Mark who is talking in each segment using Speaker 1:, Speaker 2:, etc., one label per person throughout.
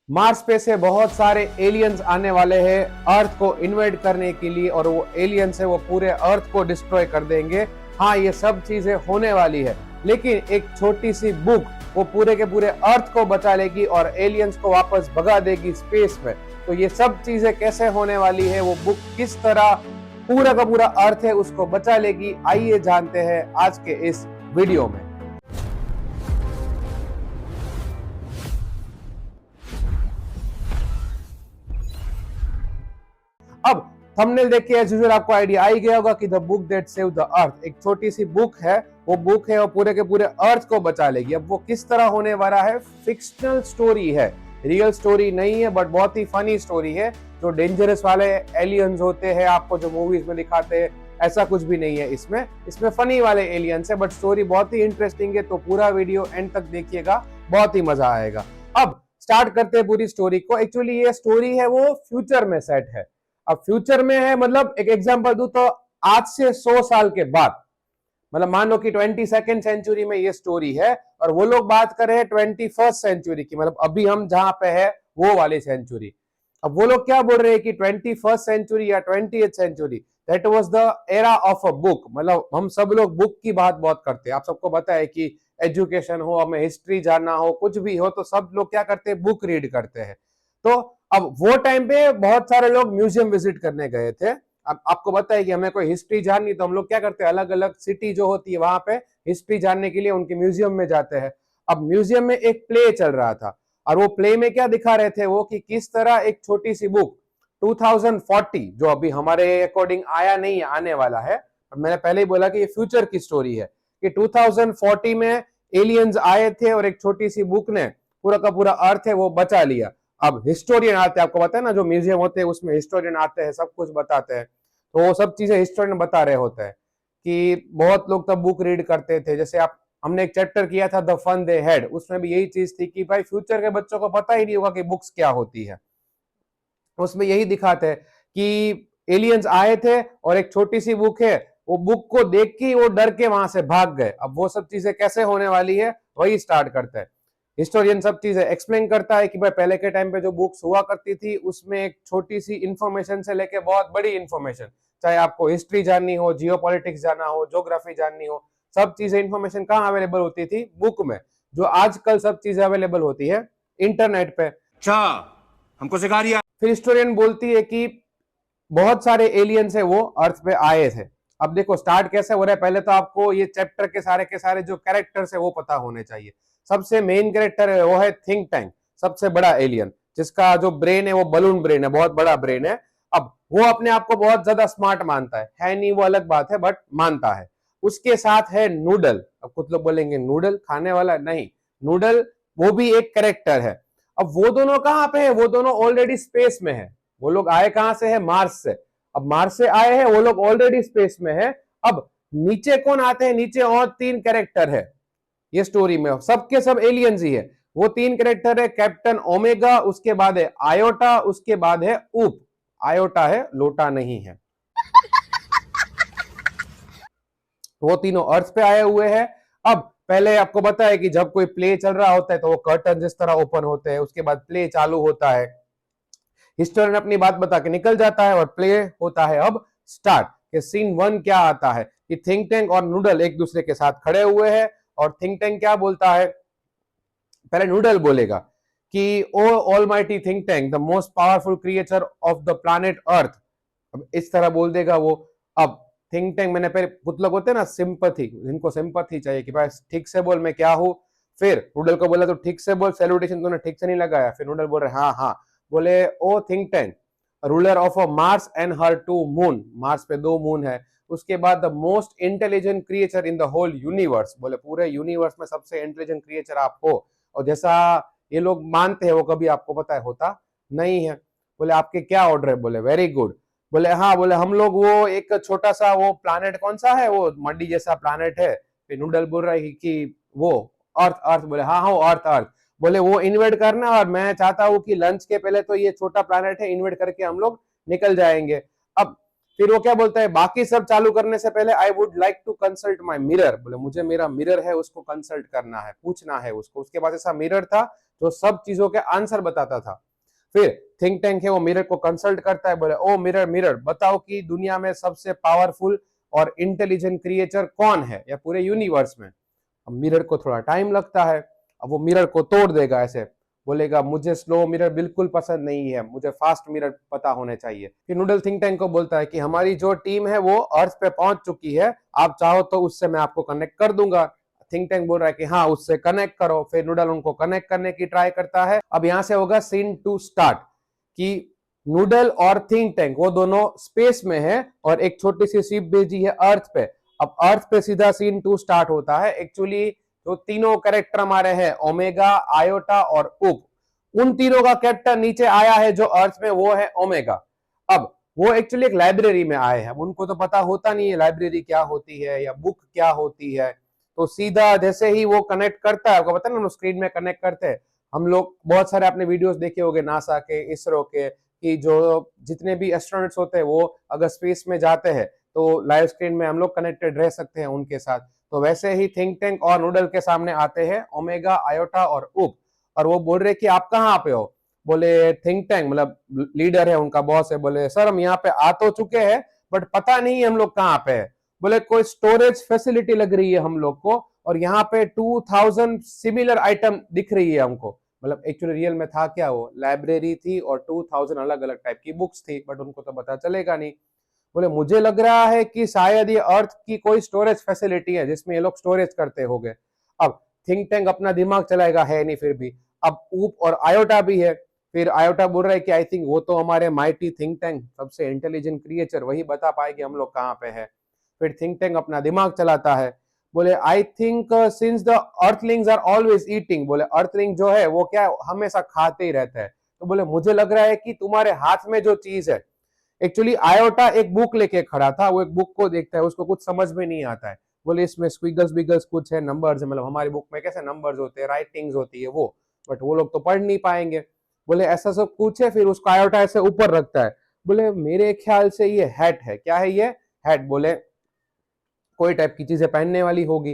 Speaker 1: Mars पे से बहुत सारे एलियंस आने वाले हैं अर्थ को इन्वेड करने के लिए, और वो एलियंस है वो पूरे अर्थ को डिस्ट्रॉय कर देंगे। हाँ, ये सब चीजें होने वाली है, लेकिन एक छोटी सी बुक वो पूरे के पूरे अर्थ को बचा लेगी और एलियंस को वापस भगा देगी स्पेस में। तो ये सब चीजें कैसे होने वाली है, वो बुक किस तरह पूरा का पूरा अर्थ है उसको बचा लेगी, आइए जानते हैं आज के इस वीडियो में। अब थंबनेल देख के एज यूजुअल आपको आइडिया आ ही गया होगा कि the book that save the earth एक छोटी सी बुक है, वो बुक है और पूरे के पूरे अर्थ को बचा लेगी। अब वो किस तरह होने वाला है, फिक्शनल स्टोरी है, रियल स्टोरी नहीं है, बट बहुत ही फनी स्टोरी है। जो डेंजरस वाले एलियंस होते हैं आपको जो मूवीज में दिखाते हैं, ऐसा कुछ भी नहीं है इसमें फनी वाले एलियंस है, बट स्टोरी बहुत ही इंटरेस्टिंग है। तो पूरा वीडियो एंड तक देखिएगा, बहुत ही मजा आएगा। अब स्टार्ट करते हैं पूरी स्टोरी को। एक्चुअली ये स्टोरी है वो फ्यूचर में सेट है। अब फ्यूचर में है मतलब एक एग्जांपल दूं तो आज से 100 साल के बाद, मतलब मान लो कि 22nd सेंचुरी में ये स्टोरी है और वो लोग बात कर रहे हैं 21st सेंचुरी की, मतलब अभी हम जहां पे है वो वाली सेंचुरी। अब वो लोग क्या बोल रहे हैं कि 21st सेंचुरी या 20th century that was the era of a book. मतलब हम सब लोग बुक की बात बहुत करते हैं। आप सबको पता है कि एजुकेशन हो, हमें हिस्ट्री जानना हो, कुछ भी हो, तो सब लोग क्या करते हैं, बुक रीड करते हैं। तो अब वो टाइम पे बहुत सारे लोग म्यूजियम विजिट करने गए थे। अब आपको पता है कि हमें कोई हिस्ट्री जाननी, तो हम लोग क्या करते हैं, अलग अलग सिटी जो होती है वहां पे हिस्ट्री जानने के लिए उनके म्यूजियम में जाते हैं। अब म्यूजियम में एक प्ले चल रहा था, और वो प्ले में क्या दिखा रहे थे वो कि किस तरह एक छोटी सी बुक 2040, जो अभी हमारे अकॉर्डिंग आया नहीं आने वाला है, और मैंने पहले ही बोला कि ये फ्यूचर की स्टोरी है, कि 2040 में एलियंस आए थे और एक छोटी सी बुक ने पूरा का पूरा अर्थ है वो बचा लिया। अब हिस्टोरियन आते हैं, आपको पता है ना, जो म्यूजियम होते हैं उसमें हिस्टोरियन आते हैं, सब कुछ बताते हैं। तो वो सब चीजें हिस्टोरियन बता रहे होते हैं कि बहुत लोग तब बुक रीड करते थे। जैसे आप हमने एक चैप्टर किया था द फन दे हैड, उसमें भी यही चीज थी कि भाई फ्यूचर के बच्चों को पता ही नहीं होगा कि बुक्स क्या होती है। उसमें यही दिखाते हैं कि एलियंस आए थे और एक छोटी सी बुक है, वो बुक को देख के वो डर के वहां से भाग गए। अब वो सब चीजें कैसे होने वाली है वही स्टार्ट करते हैं। हिस्टोरियन सब चीजें एक्सप्लेन करता है कि भाई पहले के टाइम पे जो बुक्स हुआ करती थी उसमें एक छोटी सी इंफॉर्मेशन से लेके बहुत बड़ी इंफॉर्मेशन, चाहे आपको हिस्ट्री जाननी हो, जियोपॉलिटिक्स जानना हो, ज्योग्राफी जाननी हो, सब चीजें इंफॉर्मेशन कहाँ अवेलेबल होती थी, बुक में। जो आजकल सब चीजें अवेलेबल होती है इंटरनेट पे।
Speaker 2: अच्छा, हमको सिखा रिया।
Speaker 1: फिर हिस्टोरियन बोलती है कि बहुत सारे एलियंस है वो अर्थ पे आए थे। अब देखो स्टार्ट कैसे हो रहा है, पहले तो आपको ये चैप्टर के सारे जो कैरेक्टर्स है वो पता होने चाहिए। सबसे मेन कैरेक्टर है वो है थिंक टैंक, सबसे बड़ा एलियन, जिसका जो ब्रेन है वो बलून ब्रेन है, बहुत बड़ा ब्रेन है। अब वो अपने आप को बहुत ज्यादा स्मार्ट मानता है नहीं, वो अलग बात है, बट मानता है। उसके साथ है नूडल। अब कुछ लोग बोलेंगे नूडल खाने वाला, नहीं, नूडल वो भी एक कैरेक्टर है। अब वो दोनों कहां पे है, वो दोनों ऑलरेडी स्पेस में है। वो लोग आए कहां से है, मार्स से। अब मार्स से आए हैं वो लोग, ऑलरेडी स्पेस में है। अब नीचे कौन आते हैं, नीचे और तीन कैरेक्टर है ये स्टोरी में, सबके सब एलियंस ही है। वो तीन कैरेक्टर है कैप्टन ओमेगा, उसके बाद है आयोटा, उसके बाद है ऊप। आयोटा है, लोटा नहीं है। वो तीनों अर्थ पे आए हुए हैं। अब पहले आपको पता है कि जब कोई प्ले चल रहा होता है तो वो कर्टन जिस तरह ओपन होते हैं, उसके बाद प्ले चालू होता है, हिस्टोरियन अपनी बात बता के निकल जाता है और प्ले होता है अब स्टार्ट। कि सीन 1 क्या आता है कि थिंक टैंक और नूडल एक दूसरे के साथ खड़े हुए हैं, और थिंक टैंक क्या बोलता है, पहले नूडल बोलेगा कि O almighty think tank, the most powerful creature of the planet Earth. अब इस तरह बोल देगा वो। अब थिंक टैंक, मैंने पहले कुछ लोग होते हैं ना सिंपथी, जिनको सिंपथी चाहिए कि भाई ठीक से बोल मैं क्या हूं। फिर नूडल को बोला तो ठीक से बोल, सैल्यूटेशन तूने ठीक से नहीं लगाया। फिर नूडल बोल रहे हाँ हाँ, बोले O think tank, ruler of a Mars and her two moon, Mars पे 2 मून है। उसके बाद the most intelligent creature in the whole universe, बोले पूरे यूनिवर्स में सबसे इंटेलिजेंट क्रिएचर आप हो। और जैसा ये लोग मानते हैं वो कभी आपको पता है होता नहीं है। बोले आपके क्या ऑर्डर है, बोले वेरी गुड। बोले हाँ, बोले हम लोग वो एक छोटा सा वो प्लानेट कौन सा है, वो मंडी जैसा प्लानेट है। फिर नूडल बोल रहा है कि वो अर्थ, अर्थ। बोले हाँ हाँ अर्थ, अर्थ। बोले वो इन्वेट करना, और मैं चाहता हूँ कि लंच के पहले तो ये छोटा प्लानेट है इन्वेट करके हम लोग निकल जाएंगे। अब फिर वो क्या बोलता है, बाकी सब चालू करने से पहले I would like to consult my mirror. बोले मुझे मेरा मिरर है उसको कंसल्ट करना है, पूछना है उसको। उसके पास ऐसा मिरर था जो सब चीजों के आंसर बताता था। फिर थिंक टैंक है वो मिरर को कंसल्ट करता है, बोले ओ मिरर मिरर बताओ कि दुनिया में सबसे पावरफुल और इंटेलिजेंट क्रिएचर कौन है या पूरे यूनिवर्स में। अब मिरर को थोड़ा टाइम लगता है, अब वो मिरर को तोड़ देगा, ऐसे बोलेगा मुझे स्लो मिरर बिल्कुल पसंद नहीं है, मुझे फास्ट मिरर पता होने चाहिए। फिर नूडल थिंक टैंक को बोलता है कि हमारी जो टीम है वो अर्थ पे पहुंच चुकी है, आप चाहो तो उससे मैं आपको कनेक्ट कर दूंगा। थिंक टैंक बोल रहा है कि हाँ उससे कनेक्ट करो। फिर नूडल उनको कनेक्ट करने की ट्राई करता है। अब यहां से होगा सीन 2 स्टार्ट कि नूडल और थिंक टैंक वो दोनों स्पेस में है और एक छोटी सी शिप भेजी है अर्थ पे। अब अर्थ पे सीधा सीन 2 स्टार्ट होता है। एक्चुअली जो तीनों कैरेक्टर हमारे हैं ओमेगा, आयोटा और उप, उन तीनों का कैरेक्टर नीचे आया है जो अर्थ में, वो है ओमेगा। अब वो एक्चुअली एक लाइब्रेरी में आए हैं, उनको तो पता होता नहीं है लाइब्रेरी क्या होती है या बुक क्या होती है। तो सीधा जैसे ही वो कनेक्ट करता है, आपको पता है ना स्क्रीन में कनेक्ट करते हैं हम लोग, बहुत सारे आपने वीडियोस देखे होंगे नासा के, इसरो के, कि जो जितने भी एस्ट्रोनॉट्स होते हैं वो अगर स्पेस में जाते हैं तो लाइव स्क्रीन में हम लोग कनेक्टेड रह सकते हैं उनके साथ। तो वैसे ही थिंक टैंक और नूडल के सामने आते हैं ओमेगा, आयोटा और उप, और वो बोल रहे कि आप कहाँ पे हो। बोले थिंक टैंक मतलब लीडर है उनका, बॉस है, बोले सर हम यहाँ पे आ तो चुके हैं बट पता नहीं हम लोग कहाँ पे है। बोले कोई स्टोरेज फैसिलिटी लग रही है हम लोग को और यहाँ पे 2000 सिमिलर आइटम दिख रही है हमको। मतलब एक्चुअली रियल में था क्या, वो लाइब्रेरी थी और 2000 अलग अलग टाइप की बुक्स थी, बट उनको तो पता चलेगा नहीं। बोले मुझे लग रहा है कि शायद ये अर्थ की कोई स्टोरेज फैसिलिटी है जिसमें ये लोग स्टोरेज करते होंगे। अब थिंक टैंक अपना दिमाग चलाएगा, है नहीं फिर भी। अब ऊप और आयोटा भी है। फिर आयोटा बोल रहा है कि आई थिंक वो तो हमारे माइटी थिंक टैंक सबसे इंटेलिजेंट क्रिएचर, वही बता पाएगी हम लोग कहाँ पे है। फिर थिंक टैंक अपना दिमाग चलाता है, बोले I think since the earthlings are always eating, बोले अर्थलिंग जो है वो क्या हमेशा खाते ही रहता है, तो बोले मुझे लग रहा है कि तुम्हारे हाथ में जो चीज है। एक्चुअली आयोटा एक बुक लेके खड़ा था, वो एक बुक को देखता है, उसको कुछ समझ में नहीं आता है। बोले इसमें स्क्विगल्स बिगल्स कुछ है, नंबर्स है, मतलब हमारी बुक में कैसे नंबर्स होते हैं, राइटिंग्स होती है वो, बट वो लोग तो पढ़ नहीं पाएंगे। बोले ऐसा सब कुछ है। फिर उसको आयोटा ऐसे ऊपर रखता है, बोले मेरे ख्याल से ये हैट है। क्या है ये हैट? बोले कोई टाइप की चीजें पहनने वाली होगी।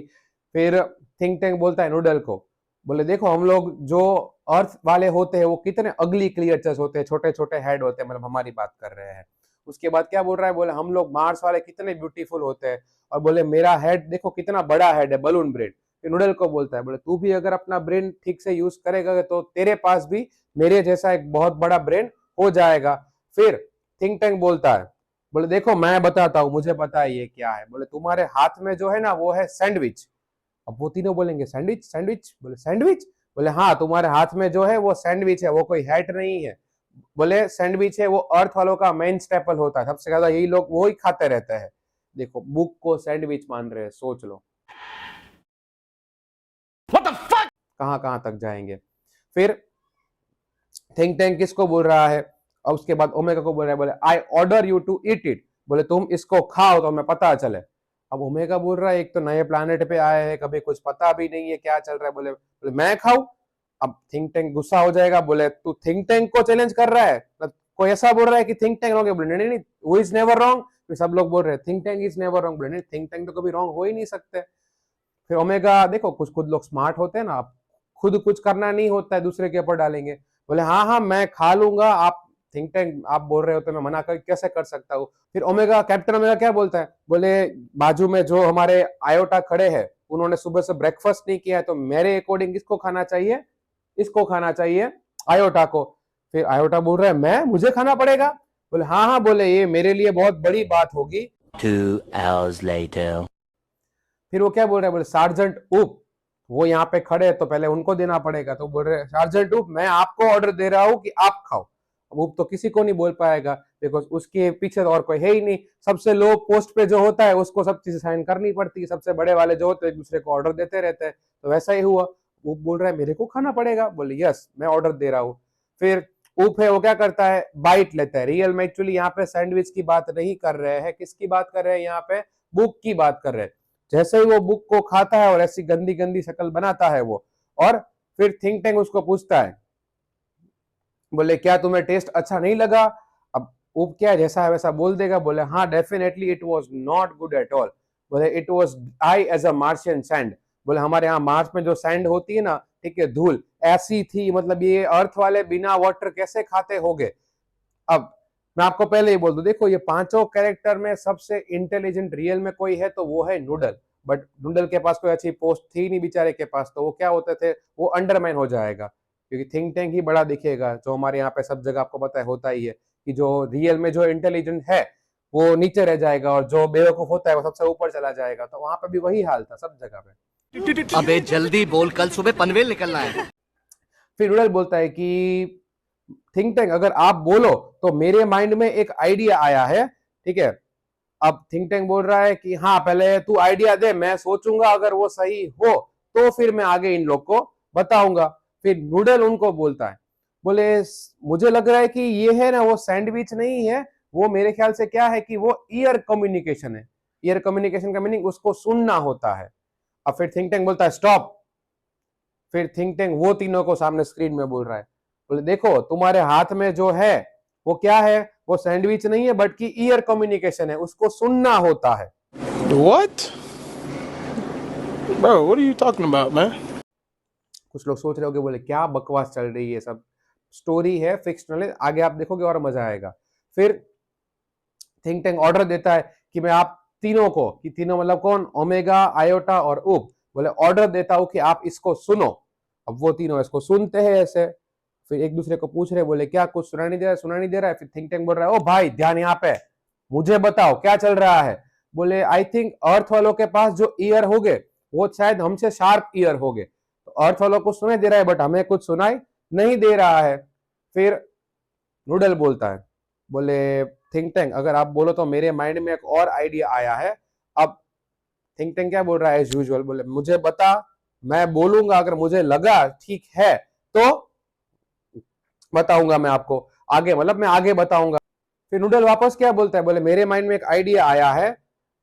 Speaker 1: फिर थिंक टैंक बोलता है नूडल को, बोले देखो हम लोग जो अर्थ वाले होते हैं वो कितने अगली क्रिएचर्स होते हैं, छोटे छोटे हेड होते हैं, मतलब हमारी बात कर रहे हैं। उसके बाद क्या बोल रहा है, बोले हम लोग मार्स वाले कितने ब्यूटीफुल होते हैं, और बोले मेरा हेड देखो कितना बड़ा हेड है, बलून ब्रेन। फिर नूडल को बोलता है, बोले तू भी अगर अपना ब्रेन ठीक से यूज करेगा तो तेरे पास भी मेरे जैसा एक बहुत बड़ा ब्रेन हो जाएगा। फिर थिंक टैंक बोलता है, बोले देखो मैं बताता हूँ, मुझे पता है ये क्या है। बोले तुम्हारे हाथ में जो है ना वो है सैंडविच। अब वो तीनों बोलेंगे सैंडविच सैंडविच, बोले सैंडविच, बोले हाँ तुम्हारे हाथ में जो है वो सैंडविच है, वो कोई हैट नहीं है। बोले सैंडविच है वो अर्थ वालों का मेन स्टेपल होता है, सबसे ज्यादा यही लोग वो ही खाते रहते हैं। देखो बुक को सैंडविच मान रहे हैं, सोच लो कहां कहां तक जाएंगे। फिर थिंक टैंक किसको बोल रहा है, और उसके बाद ओमेगा को बोल रहा है, बोले I order you to eat it, बोले तुम इसको खाओ तो हमें पता चले। अब ओमेगा बोल रहा है एक तो नए प्लानेट पे आए हैं, कभी कुछ पता भी नहीं है क्या चल रहा है, बोले बोले मैं खाऊं। अब थिंक टैंक गुस्सा हो जाएगा, बोले तू थिंक टैंक को चैलेंज कर रहा है, मतलब कोई ऐसा बोल रहा है कि थिंक टैंक रॉन्ग है, बोले नहीं नहीं वो इज नेवर रॉन्ग। फिर सब लोग बोल रहे हैं think tank is never wrong, बोले नहीं थिंक टैंक तो कभी रॉन्ग हो ही नहीं सकते। फिर ओमेगा देखो कुछ खुद लोग स्मार्ट होते हैं ना, आप खुद कुछ करना नहीं होता है दूसरे के ऊपर डालेंगे, बोले हाँ हाँ मैं खा लूंगा, आप थिंक टैंक आप बोल रहे हो तो मैं मना कर कैसे कर सकता हूँ। फिर ओमेगा कैप्टन ओमेगा क्या बोलता है, बोले बाजू में जो हमारे आयोटा खड़े हैं उन्होंने सुबह से ब्रेकफास्ट नहीं किया है, तो मेरे अकॉर्डिंग किसको खाना चाहिए, इसको खाना चाहिए, आयोटा को। फिर आयोटा बोल रहा है मैं, मुझे खाना पड़ेगा, बोले हाँ हाँ, बोले ये मेरे लिए बहुत बड़ी बात होगी।
Speaker 3: 2 hours later.
Speaker 1: फिर वो क्या बोल रहे हैं, बोले सार्जेंट उप, वो यहाँ पे खड़े हैं तो पहले उनको देना पड़ेगा, तो बोल रहे हैं सार्जेंट उप मैं आपको ऑर्डर दे रहा हूँ कि आप खाओ। अब उप तो किसी को नहीं बोल पाएगा बिकॉज उसके पीछे और कोई है ही नहीं, सबसे लो पोस्ट पे जो होता है उसको सब चीजें साइन करनी पड़ती है, सबसे बड़े वाले जो होते हैं एक दूसरे को ऑर्डर देते रहते हैं, तो वैसा ही हुआ। उप बोल रहा है मेरे को खाना पड़ेगा, बोले यस मैं ऑर्डर दे रहा हूँ। फिर उप है वो क्या करता है, बाइट लेता है। रियल में एक्चुअली यहाँ पे सैंडविच की बात नहीं कर रहे हैं, किसकी बात कर रहे हैं यहाँ पे, बुक की बात कर रहे हैं। जैसे ही वो बुक को खाता है और ऐसी गंदी गंदी शक्ल बनाता है वो, और फिर थिंक टैंक उसको पूछता है, बोले क्या तुम्हें टेस्ट अच्छा नहीं लगा। अब वो क्या जैसा है वैसा बोल देगा, बोले हाँ definitely it was not good at all, बोले it was I as a Martian sand, बोले हमारे यहाँ मार्स में जो सैंड होती है ना, ठीक है, धूल ऐसी थी, मतलब ये अर्थ वाले बिना वाटर कैसे खाते होंगे। अब मैं आपको पहले ही बोल दूं, देखो ये पांचों कैरेक्टर में सबसे इंटेलिजेंट रियल में कोई है तो वो है नूडल, बट नूडल के पास कोई अच्छी पोस्ट थी नहीं बेचारे के पास, तो वो क्या होते थे, वो अंडरमैन हो जाएगा, क्योंकि थिंक टैंक ही बड़ा दिखेगा, जो हमारे यहाँ पे सब जगह आपको पता है होता ही है कि जो रियल में जो इंटेलिजेंट है वो नीचे रह जाएगा और जो बेवकूफ होता है वो सबसे ऊपर चला जाएगा। तो वहां पे भी वही हाल था सब जगह पे।
Speaker 4: अबे जल्दी बोल, कल सुबह पनवेल निकलना है।
Speaker 1: फिर नूडल बोलता है कि थिंक टैंक अगर आप बोलो तो मेरे माइंड में एक आइडिया आया है, ठीक है। अब थिंक टैंक बोल रहा है कि हाँ पहले तू आइडिया दे, मैं सोचूंगा, अगर वो सही हो तो फिर मैं आगे इन लोग को बताऊंगा। फिर नूडल उनको बोलता है, बोले मुझे लग रहा है कि ये है ना वो सैंडविच नहीं है, वो मेरे ख्याल से क्या है कि वो ईयर कम्युनिकेशन है। ईयर कम्युनिकेशन का मीनिंग उसको सुनना होता है। अब फिर थिंक टैंक बोलता है स्टॉप। फिर थिंक टैंक वो तीनों को सामने स्क्रीन में बोल रहा है, बोले देखो तुम्हारे हाथ में जो है वो क्या है, वो सैंडविच नहीं है बट की ईयर कम्युनिकेशन है, उसको सुनना होता है।
Speaker 5: What? Bro, what are you talking about, man?
Speaker 1: कुछ लोग सोच रहे होंगे बोले क्या बकवास चल रही है, सब स्टोरी है फिक्शनल है, आगे आप देखोगे और मजा आएगा। फिर थिंक टैंक ऑर्डर देता है कि मैं आप तीनों को, कि तीनों मतलब कौन, ओमेगा, आयोटा और उप, बोले ऑर्डर देता हूं कि आप इसको सुनो। अब वो तीनों इसको सुनते हैं ऐसे, फिर एक दूसरे को पूछ रहे, बोले क्या कुछ सुना नहीं दे रहा है, सुना नहीं दे रहा है। फिर थिंक टैंक बोल रहा है, ओ भाई ध्यान यहाँ पे, मुझे बताओ क्या चल रहा है। बोले आई थिंक अर्थ वालों के पास जो ईयर हो गए वो शायद हमसे शार्प ईयर हो गए, तो अर्थ वालों को सुनाई दे रहा है बट हमें कुछ सुनाई नहीं दे रहा है। फिर नूडल बोलता है, बोले थिंक टैंक अगर आप बोलो तो मेरे माइंड में एक और आइडिया आया है। अब थिंक टैंक क्या बोल रहा है एज यूजुअल, बोले मुझे बता, मैं बोलूंगा, अगर मुझे लगा ठीक है तो बताऊंगा मैं आपको आगे, मतलब मैं आगे बताऊंगा। फिर नूडल वापस क्या बोलता है, बोले मेरे माइंड में एक आइडिया आया है,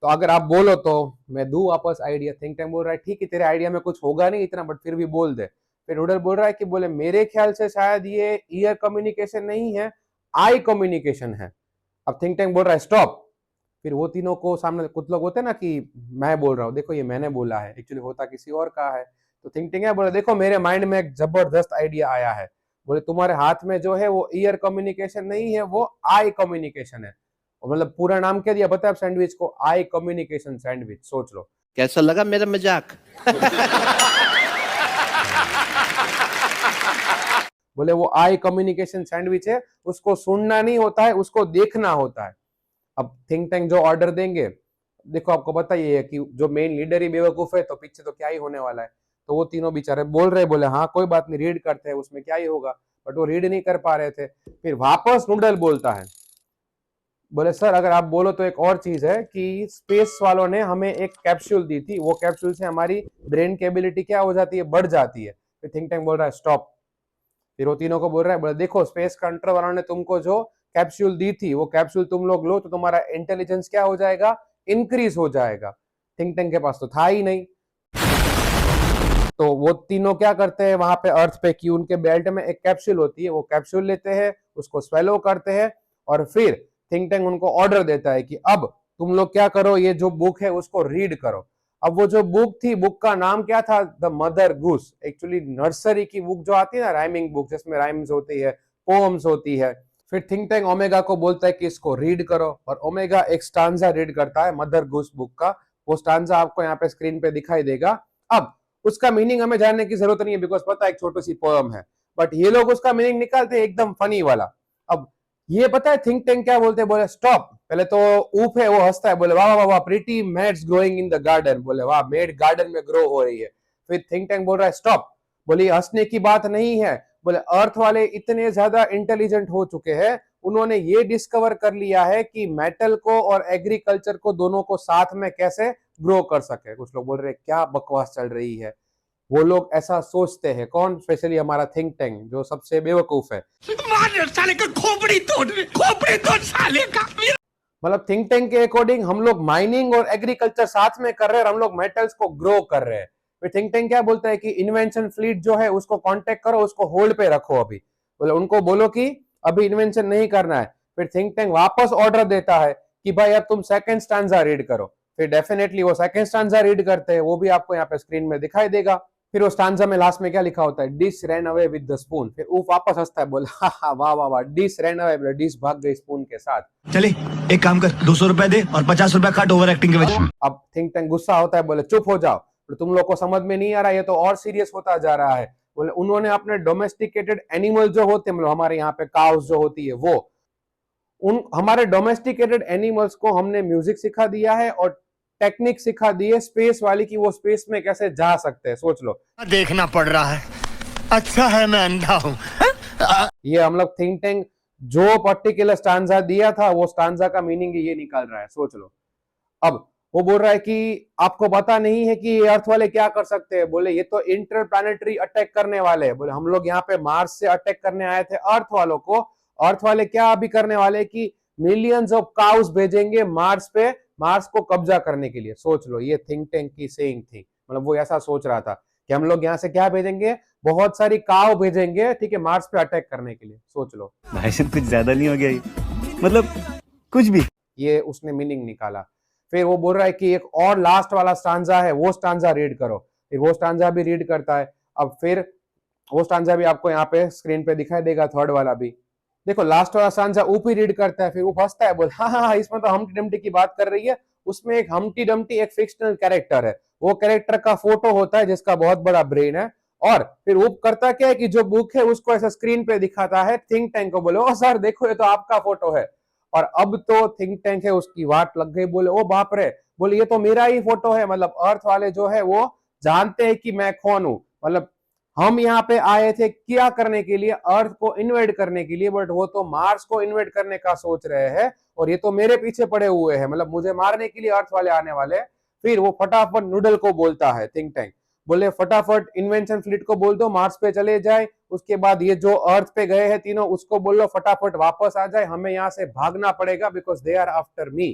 Speaker 1: तो अगर आप बोलो तो मैं दूं वापस आइडिया। थिंक टैंक बोल रहा है ठीक है, तेरे आइडिया में कुछ होगा नहीं इतना, बट फिर भी बोल दे। फिर नूडल बोल रहा है कि बोले मेरे ख्याल से शायद ये ईयर कम्युनिकेशन नहीं है, आई कम्युनिकेशन है। अब थिंक टैंक बोल रहा है स्टॉप। फिर वो तीनों को सामने, कुछ लोग होते हैं ना कि मैं बोल रहा हूँ, देखो ये मैंने बोला है, एक्चुअली होता किसी और का है। तो थिंक टैंक है बोले देखो मेरे माइंड में एक जबरदस्त आइडिया आया है, बोले तुम्हारे हाथ में जो है वो ईयर कम्युनिकेशन नहीं है, वो आई कम्युनिकेशन है। मतलब पूरा नाम क्या दिया पता है सैंडविच को, आई कम्युनिकेशन सैंडविच, सोच लो।
Speaker 4: कैसा लगा मेरा मजाक?
Speaker 1: बोले वो आई कम्युनिकेशन सैंडविच है, उसको सुनना नहीं होता है, उसको देखना होता है। अब थिंक टैंक जो ऑर्डर देंगे, देखो आपको पता ही है कि जो मेन लीडर ही बेवकूफ है तो पीछे तो क्या ही होने वाला है। तो वो तीनों बेचारे बोल रहे, बोले हाँ कोई बात नहीं, रीड करते हैं, उसमें क्या ही होगा, बट वो रीड नहीं कर पा रहे थे। फिर वापस नूडल बोलता है, बोले सर अगर आप बोलो तो एक और चीज है कि स्पेस वालों ने हमें एक कैप्सूल दी थी, वो कैप्सूल से हमारी ब्रेन की एबिलिटी क्या हो जाती है, बढ़ जाती है। फिर थिंक टैंक बोल रहा है स्टॉप। फिर वो तीनों को बोल रहा है, बोले देखो स्पेस कंट्रोल वालों ने तुमको जो कैप्सूल दी थी, वो कैप्सूल तुम लोग लो तो तुम्हारा इंटेलिजेंस क्या हो जाएगा, इंक्रीज हो जाएगा। थिंक टैंक के पास तो था ही नहीं। तो वो तीनों क्या करते हैं वहां पे अर्थ पे कि उनके बेल्ट में एक कैप्सूल होती है, वो कैप्सूल लेते हैं, उसको स्वेलो करते हैं, और फिर थिंक टैंक उनको ऑर्डर देता है कि अब तुम लोग क्या करो, ये जो बुक है उसको रीड करो। अब वो जो बुक थी, बुक का नाम क्या था, the mother goose. Actually nursery की बुक जो आती है ना, राइमिंग बुक जिसमें राइम्स होती है, पोएम्स होती है। फिर थिंक टैंक ओमेगा को बोलता है कि इसको रीड करो, और ओमेगा एक स्टांजा रीड करता है मदर गूस बुक का। वो स्टांजा आपको यहाँ पे स्क्रीन पे दिखाई देगा। अब उसका मीनिंग हमें जानने की जरूरत नहीं है, बिकॉज पता है एक छोटी सी पोएम है, बट ये लोग उसका मीनिंग निकालते हैं एकदम फनी वाला। अब ये पता है थिंक टैंक क्या बोलते हैं, बोले स्टॉप। पहले तो ऊप है वो हंसता है, बोले वाह वाह वाह, pretty maids growing in the garden, बोले वाह मेड गार्डन में ग्रो हो रही है। फिर थिंक टैंक बोल रहा है स्टॉप। बोले हंसने की बात नहीं है, बोले अर्थ वाले इतने ज्यादा इंटेलिजेंट हो चुके हैं, उन्होंने ये डिस्कवर कर लिया है कि मेटल को और एग्रीकल्चर को दोनों को साथ में कैसे ग्रो कर सके। कुछ लोग बोल रहे हैं क्या बकवास चल रही है, वो लोग ऐसा सोचते हैं। कौन? स्पेशली हमारा थिंक टैंक जो सबसे बेवकूफ है।
Speaker 4: साले का खोपड़ी तोड़ साले का।
Speaker 1: मतलब थिंक टैंक के अकॉर्डिंग हम लोग माइनिंग और एग्रीकल्चर साथ में कर रहे हैं, और हम लोग मेटल्स को ग्रो कर रहे हैं। फिर थिंक टैंक क्या बोलता है कि इन्वेंशन फ्लीट जो है उसको कांटेक्ट करो, उसको होल्ड पे रखो अभी, बोले उनको बोलो कि अभी इन्वेंशन नहीं करना है। फिर थिंक टैंक वापस ऑर्डर देता है कि भाई अब तुम सेकंड स्टैंजा रीड करो। फिर डेफिनेटली वो सेकंड स्टांजा रीड करते हैं, वो भी आपको यहाँ पे स्क्रीन में दिखाई देगा। फिर वो स्टांजा में लास्ट में क्या लिखा होता है, dish ran away with the spoon. फिर ऊफ वापस हंसता है, बोला वाह वाह वाह, डिश रैन अवे, डिश भाग गई स्पून के साथ।
Speaker 4: चले एक काम कर, 200 रुपए दे और 50 रुपए काट ओवर एक्टिंग के वजह।
Speaker 1: अब थिंक टैंक गुस्सा होता है, बोले चुप हो जाओ, तो तुम लोग को समझ में नहीं आ रहा, ये तो और सीरियस होता जा रहा है। बोले उन्होंने अपने डोमेस्टिकेटेड एनिमल जो होते हैं, मतलब हमारे यहाँ पे काउस जो होती है, वो उन हमारे डोमेस्टिकेटेड एनिमल्स को हमने म्यूजिक सिखा दिया है और टेक्निक सिखा दी है स्पेस वाली, की वो स्पेस में कैसे जा सकते हैं। सोच लो,
Speaker 4: देखना पड़ रहा है, अच्छा है मैं अंधा हूँ।
Speaker 1: ये हम लोग थिंक टैंक जो पर्टिकुलर स्टांजा दिया था, वो स्टांजा का मीनिंग ये निकाल रहा है। सोच लो, अब वो बोल रहा है कि आपको पता नहीं है कि ये अर्थ वाले क्या कर सकते हैं। बोले ये तो इंटरप्लैनेटरी अटैक करने वाले हैं। बोले हम लोग यहाँ पे मार्स से अटैक करने आए थे अर्थ वालों को, अर्थ वाले क्या अभी करने वाले कि मिलियंस ऑफ काउस भेजेंगे मार्स पे, मार्स को कब्जा करने के लिए। सोच लो, ये थिंक टैंक की सेइंग थी, मतलब वो ऐसा सोच रहा था कि हम लोग यहाँ से क्या भेजेंगे, बहुत सारी काव भेजेंगे, ठीक है, मार्स पे अटैक करने के लिए। सोच लो
Speaker 6: भाई साहब, कुछ ज्यादा नहीं हो गया ये? मतलब कुछ भी।
Speaker 1: ये उसने मीनिंग निकाला। फिर वो बोल रहा है कि एक और लास्ट वाला स्टांजा है, वो स्टांजा रीड करो। फिर वो स्टांजा भी रीड करता है। अब फिर वो स्टांजा भी आपको यहाँ पे स्क्रीन पे दिखाई देगा, थर्ड वाला भी। देखो लास्ट वाला स्टांजा ऊप ही रीड करता है, फिर वो हंसता है, बोल हाँ, इसमें तो हम्टी डम्टी की बात कर रही है। उसमें एक हम्टी डम्टी एक फिक्शनल कैरेक्टर है, वो कैरेक्टर का फोटो होता है जिसका बहुत बड़ा ब्रेन है। और फिर वो करता क्या है कि जो बुक है उसको ऐसा स्क्रीन पे दिखाता है थिंक टैंक को, बोले ओ सर देखो ये तो आपका फोटो है। और अब तो थिंक टैंक है उसकी वाट लग गई, बोले ओ बाप रे, बोले ये तो मेरा ही फोटो है। मतलब अर्थ वाले जो है वो जानते हैं कि मैं कौन हूं, मतलब हम यहाँ पे आए थे क्या करने के लिए, अर्थ को इन्वेड करने के लिए, बट वो तो मार्स को इन्वेड करने का सोच रहे हैं और ये तो मेरे पीछे पड़े हुए हैं, मतलब मुझे मारने के लिए अर्थ वाले आने वाले हैं। फिर वो फटाफट नूडल को बोलता है थिंक टैंक, बोले फटाफट इन्वेंशन फ्लीट को बोल दो मार्स पे चले जाए। उसके बाद ये जो अर्थ पे गए हैं तीनों, उसको बोल लो फटाफट वापस आ जाए, हमें यहाँ से भागना पड़ेगा because they are after me.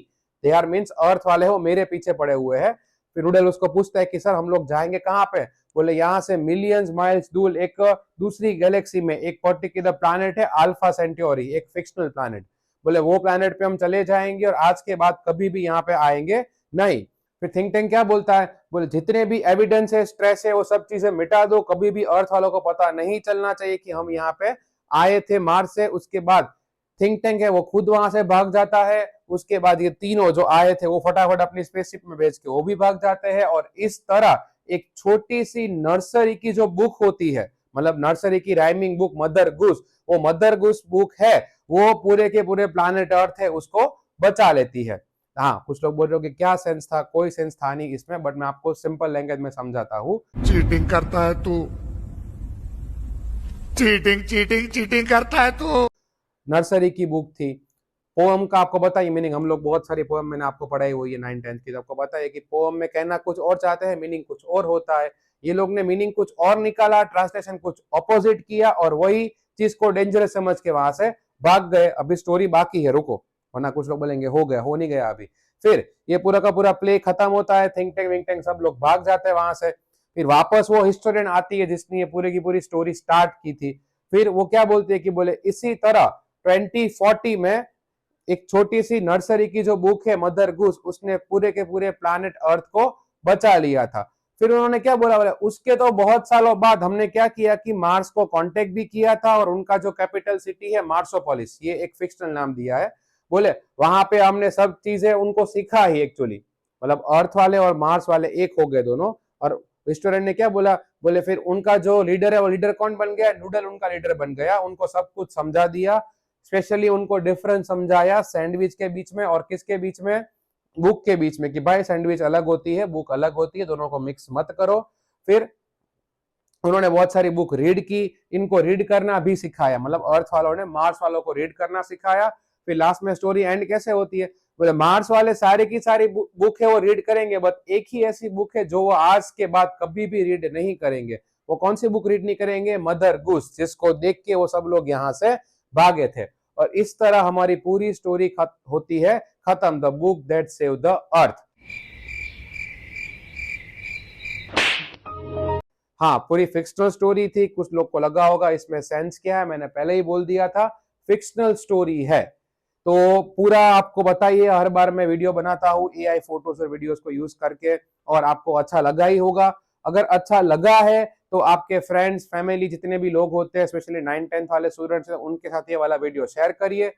Speaker 1: They are means earth वाले हो मेरे पीछे पड़े हुए हैं। फिर नूडल उसको पूछता है कि सर हम लोग जाएंगे कहाँ पे। बोले यहाँ से मिलियंस माइल्स दूर एक दूसरी गैलेक्सी में एक पर्टिकुलर प्लैनेट है अल्फा सेंटोरी, एक फिक्शनल प्लैनेट। बोले वो प्लैनेट पे हम चले जाएंगे और आज के बाद कभी भी यहाँ पे आएंगे नहीं। फिर थिंक टैंक क्या बोलता है, बोले जितने भी एविडेंस है, स्ट्रेस है, वो सब चीजें मिटा दो, कभी भी अर्थ वालों को पता नहीं चलना चाहिए कि हम यहाँ पे आए थे मार्स से। उसके बाद थिंक टैंक है वो खुद वहां से भाग जाता है। उसके बाद ये तीनों जो आए थे वो फटाफट अपनी स्पेसशिप में भेज के वो भी भाग जाते हैं। और इस तरह एक छोटी सी नर्सरी की जो बुक होती है, मतलब नर्सरी की राइमिंग बुक मदर गूस, वो मदर गूस बुक है वो पूरे के पूरे प्लैनेट अर्थ है उसको बचा लेती है। हाँ, कुछ लोग बोल रहे हो कि क्या सेंस था, कोई सेंस था नहीं इसमें, बट मैं आपको सिंपल लैंग्वेज में समझाता हूँ।
Speaker 4: चीटिंग करता है तू, चीटिंग करता है तू।
Speaker 1: नर्सरी की बुक थी। पोएम का आपको बताइए मीनिंग, हम लोग बहुत सारी पोएम मैंने आपको पढ़ाई हुई है 9th-10th की, तो आपको पता है कि पोएम में कहना कुछ और चाहते हैं, मीनिंग कुछ और होता है। ये लोग ने मीनिंग कुछ और निकाला, ट्रांसलेशन कुछ ऑपोजिट किया और वही चीज को डेंजरस समझ के वहां से भाग गए। अभी स्टोरी बाकी है, रुको, वरना कुछ लोग बोलेंगे हो गया, हो नहीं गया अभी। फिर ये पूरा का पूरा प्ले खत्म होता है, थिंक टैंक विंक टैंक सब लोग भाग जाते हैं वहां से। फिर वापस वो हिस्टोरियन आती है जिसने ये पूरी की पूरी स्टोरी स्टार्ट की थी। फिर वो क्या बोलती है कि बोले इसी तरह 2040 में एक छोटी सी नर्सरी की जो बुक है मदर गूस, उसने पूरे के पूरे प्लैनेट अर्थ को बचा लिया था। फिर उन्होंने क्या बोला, बोले उसके तो बहुत सालों बाद हमने क्या किया कि मार्स को कांटेक्ट भी किया था और उनका जो कैपिटल सिटी है मार्सोपोलिस, ये एक फिक्शनल नाम दिया है। बोले वहां पे हमने सब चीजें उनको सिखा ही एक्चुअली, मतलब अर्थ वाले और मार्स वाले एक हो गए दोनों। और हिस्टोरियन ने क्या बोला, बोले फिर उनका जो लीडर है वो लीडर कौन बन गया, नूडल उनका लीडर बन गया। उनको सब कुछ समझा दिया, स्पेशली उनको डिफरेंस समझाया सैंडविच के बीच में और किसके बीच में, बुक के बीच में, कि भाई सैंडविच अलग होती है, बुक अलग होती है, दोनों को मिक्स मत करो। फिर उन्होंने बहुत सारी बुक रीड की, इनको रीड करना भी सिखाया, मतलब अर्थ वालों ने मार्स वालों को रीड करना सिखाया। फिर लास्ट में स्टोरी एंड कैसे होती है, बोले मार्स वाले सारी की सारी बुक है वो रीड करेंगे, बट एक ही ऐसी बुक है जो वो आज के बाद कभी भी रीड नहीं करेंगे। वो कौन सी बुक रीड नहीं करेंगे, मदर गूस, जिसको देख के वो सब लोग यहाँ से भागे थे। और इस तरह हमारी पूरी स्टोरी होती है खत्म, the book that save the earth. हाँ, पूरी फिक्शनल स्टोरी थी। कुछ लोग को लगा होगा इसमें सेंस क्या है, मैंने पहले ही बोल दिया था फिक्शनल स्टोरी है। तो पूरा आपको बताइए, हर बार मैं वीडियो बनाता हूँ एआई फोटोज और वीडियोस को यूज करके, और आपको अच्छा लगा ही होगा। अगर अच्छा लगा है तो आपके फ्रेंड्स, फैमिली, जितने भी लोग होते हैं, स्पेशली 9th-10th वाले स्टूडेंट्स हैं, उनके साथ ये वाला वीडियो शेयर करिए।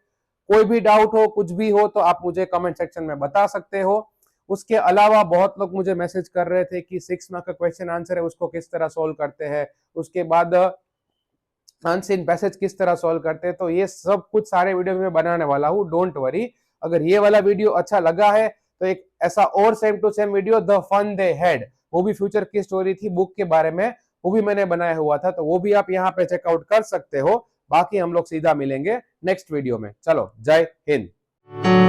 Speaker 1: कोई भी डाउट हो, कुछ भी हो, तो आप मुझे कमेंट सेक्शन में बता सकते हो। उसके अलावा बहुत लोग मुझे मैसेज कर रहे थे कि 6 मार्क का क्वेश्चन आंसर है, उसको किस तरह सोल्व करते हैं, उसके बाद अनसीन पैसेज किस तरह सोल्व करते हैं। तो ये सब कुछ सारे वीडियो में बनाने वाला हूँ, डोंट वरी। अगर ये वाला वीडियो अच्छा लगा है तो एक ऐसा और same to same video, the fun they had, वो भी फ्यूचर की स्टोरी थी, बुक के बारे में, वो भी मैंने बनाया हुआ था, तो वो भी आप यहाँ पे चेकआउट कर सकते हो। बाकी हम लोग सीधा मिलेंगे नेक्स्ट वीडियो में। चलो, जय हिंद।